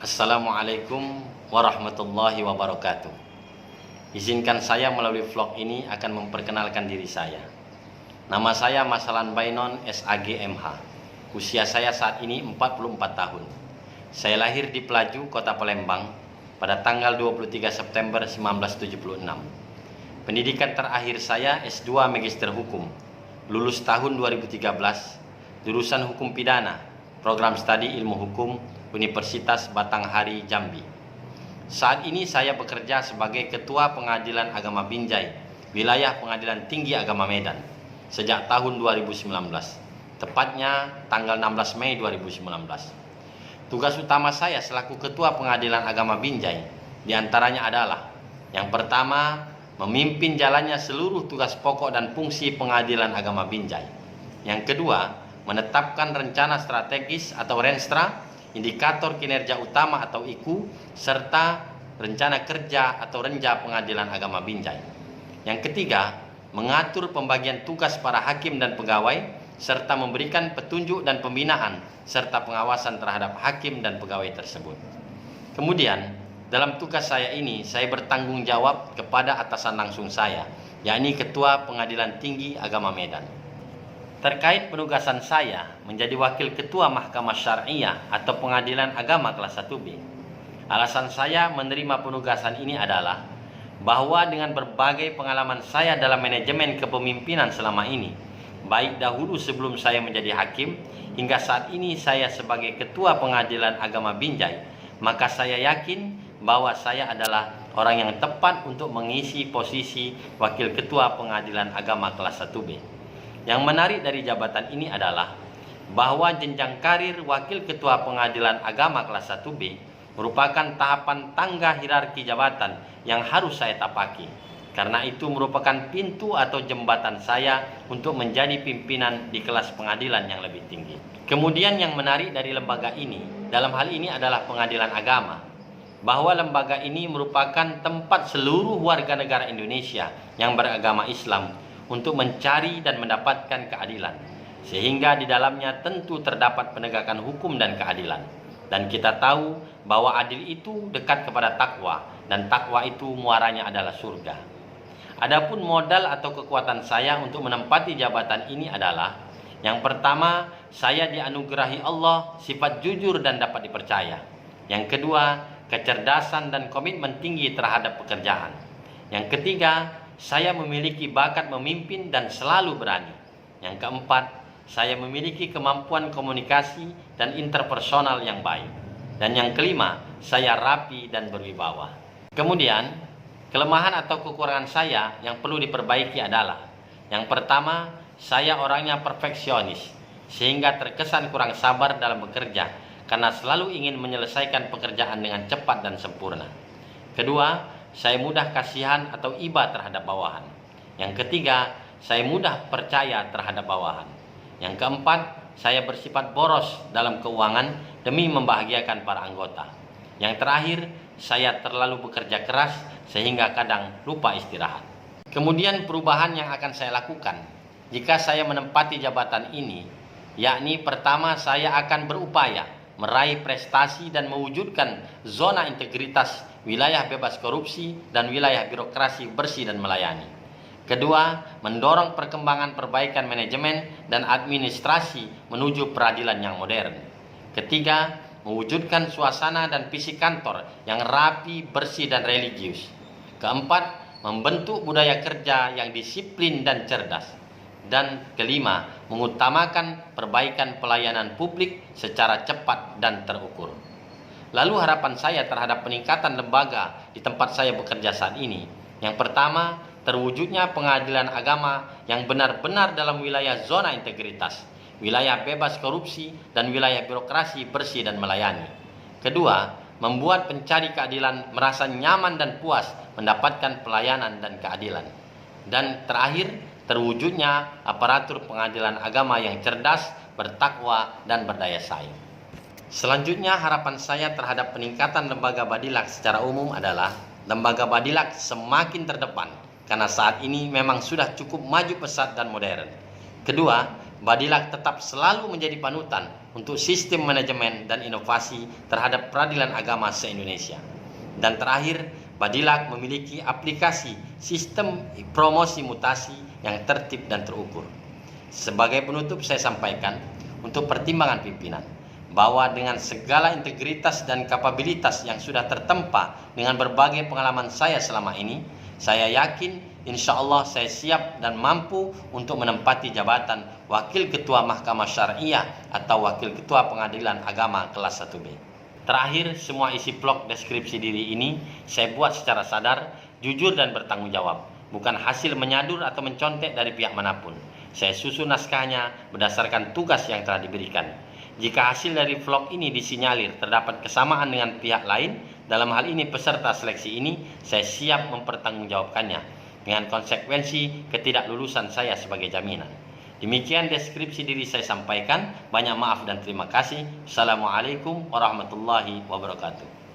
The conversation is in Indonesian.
Assalamualaikum warahmatullahi wabarakatuh. Izinkan saya melalui vlog ini akan memperkenalkan diri saya. Nama saya Masalan Bainon SAG MH. Usia saya saat ini 44 tahun. Saya lahir di Pelaju, Kota Palembang pada tanggal 23 September 1976. Pendidikan terakhir saya S2 Magister Hukum. Lulus tahun 2013, jurusan Hukum Pidana, Program Studi Ilmu Hukum, Universitas Batanghari, Jambi. Saat ini saya bekerja sebagai Ketua Pengadilan Agama Binjai, Wilayah Pengadilan Tinggi Agama Medan, sejak tahun 2019, tepatnya tanggal 16 Mei 2019. Tugas utama saya selaku Ketua Pengadilan Agama Binjai diantaranya adalah: yang pertama, memimpin jalannya seluruh tugas pokok dan fungsi Pengadilan Agama Binjai. Yang kedua, menetapkan rencana strategis atau Renstra, indikator kinerja utama atau IKU, serta rencana kerja atau Renja Pengadilan Agama Binjai. Yang ketiga, mengatur pembagian tugas para hakim dan pegawai, serta memberikan petunjuk dan pembinaan serta pengawasan terhadap hakim dan pegawai tersebut. Kemudian, dalam tugas saya ini, saya bertanggung jawab kepada atasan langsung saya, yakni Ketua Pengadilan Tinggi Agama Medan. Terkait penugasan saya menjadi Wakil Ketua Mahkamah Syariah atau Pengadilan Agama kelas 1B, alasan saya menerima penugasan ini adalah bahwa dengan berbagai pengalaman saya dalam manajemen kepemimpinan selama ini, baik dahulu sebelum saya menjadi hakim hingga saat ini saya sebagai Ketua Pengadilan Agama Binjai, maka saya yakin bahwa saya adalah orang yang tepat untuk mengisi posisi Wakil Ketua Pengadilan Agama kelas 1B. Yang menarik dari jabatan ini adalah bahwa jenjang karir Wakil Ketua Pengadilan Agama kelas 1B merupakan tahapan tangga hierarki jabatan yang harus saya tapaki. Karena itu merupakan pintu atau jembatan saya untuk menjadi pimpinan di kelas pengadilan yang lebih tinggi. Kemudian yang menarik dari lembaga ini, dalam hal ini adalah Pengadilan Agama, bahwa lembaga ini merupakan tempat seluruh warga negara Indonesia yang beragama Islam untuk mencari dan mendapatkan keadilan, sehingga di dalamnya tentu terdapat penegakan hukum dan keadilan. Dan kita tahu bahwa adil itu dekat kepada takwa, dan takwa itu muaranya adalah surga. Adapun modal atau kekuatan saya untuk menempati jabatan ini adalah: yang pertama, saya dianugerahi Allah sifat jujur dan dapat dipercaya. Yang kedua, kecerdasan dan komitmen tinggi terhadap pekerjaan. Yang ketiga, saya memiliki bakat memimpin dan selalu berani. Yang keempat, saya memiliki kemampuan komunikasi dan interpersonal yang baik. Dan yang kelima, saya rapi dan berwibawa. Kemudian, kelemahan atau kekurangan saya yang perlu diperbaiki adalah: yang pertama, saya orangnya perfeksionis, sehingga terkesan kurang sabar dalam bekerja karena selalu ingin menyelesaikan pekerjaan dengan cepat dan sempurna. Kedua, saya mudah kasihan atau iba terhadap bawahan. Yang ketiga, saya mudah percaya terhadap bawahan. Yang keempat, saya bersifat boros dalam keuangan demi membahagiakan para anggota. Yang terakhir, saya terlalu bekerja keras sehingga kadang lupa istirahat. Kemudian perubahan yang akan saya lakukan jika saya menempati jabatan ini, yakni pertama, saya akan berupaya meraih prestasi dan mewujudkan zona integritas, wilayah bebas korupsi, dan wilayah birokrasi bersih dan melayani. Kedua, mendorong perkembangan perbaikan manajemen dan administrasi menuju peradilan yang modern. Ketiga, mewujudkan suasana dan fisik kantor yang rapi, bersih, dan religius. Keempat, membentuk budaya kerja yang disiplin dan cerdas. Dan kelima, mengutamakan perbaikan pelayanan publik secara cepat dan terukur. Lalu harapan saya terhadap peningkatan lembaga di tempat saya bekerja saat ini: yang pertama, terwujudnya pengadilan agama yang benar-benar dalam wilayah zona integritas, wilayah bebas korupsi, dan wilayah birokrasi bersih dan melayani. Kedua, membuat pencari keadilan merasa nyaman dan puas mendapatkan pelayanan dan keadilan. Dan terakhir, terwujudnya aparatur pengadilan agama yang cerdas, bertakwa, dan berdaya saing. Selanjutnya, harapan saya terhadap peningkatan lembaga Badilak secara umum adalah lembaga Badilak semakin terdepan, karena saat ini memang sudah cukup maju pesat dan modern. Kedua, Badilak tetap selalu menjadi panutan untuk sistem manajemen dan inovasi terhadap peradilan agama se-Indonesia. Dan terakhir, Badilak memiliki aplikasi sistem promosi mutasi yang tertib dan terukur. Sebagai penutup saya sampaikan untuk pertimbangan pimpinan bahwa dengan segala integritas dan kapabilitas yang sudah tertempa dengan berbagai pengalaman saya selama ini, saya yakin insya Allah saya siap dan mampu untuk menempati jabatan Wakil Ketua Mahkamah Syariah atau Wakil Ketua Pengadilan Agama kelas 1B. Terakhir, semua isi vlog deskripsi diri ini saya buat secara sadar, jujur dan bertanggung jawab, bukan hasil menyadur atau mencontek dari pihak manapun. Saya susun naskahnya berdasarkan tugas yang telah diberikan. Jika hasil dari vlog ini disinyalir terdapat kesamaan dengan pihak lain, dalam hal ini peserta seleksi ini, saya siap mempertanggungjawabkannya dengan konsekuensi ketidaklulusan saya sebagai jaminan. Demikian deskripsi diri saya sampaikan. Banyak maaf dan terima kasih. Assalamualaikum warahmatullahi wabarakatuh.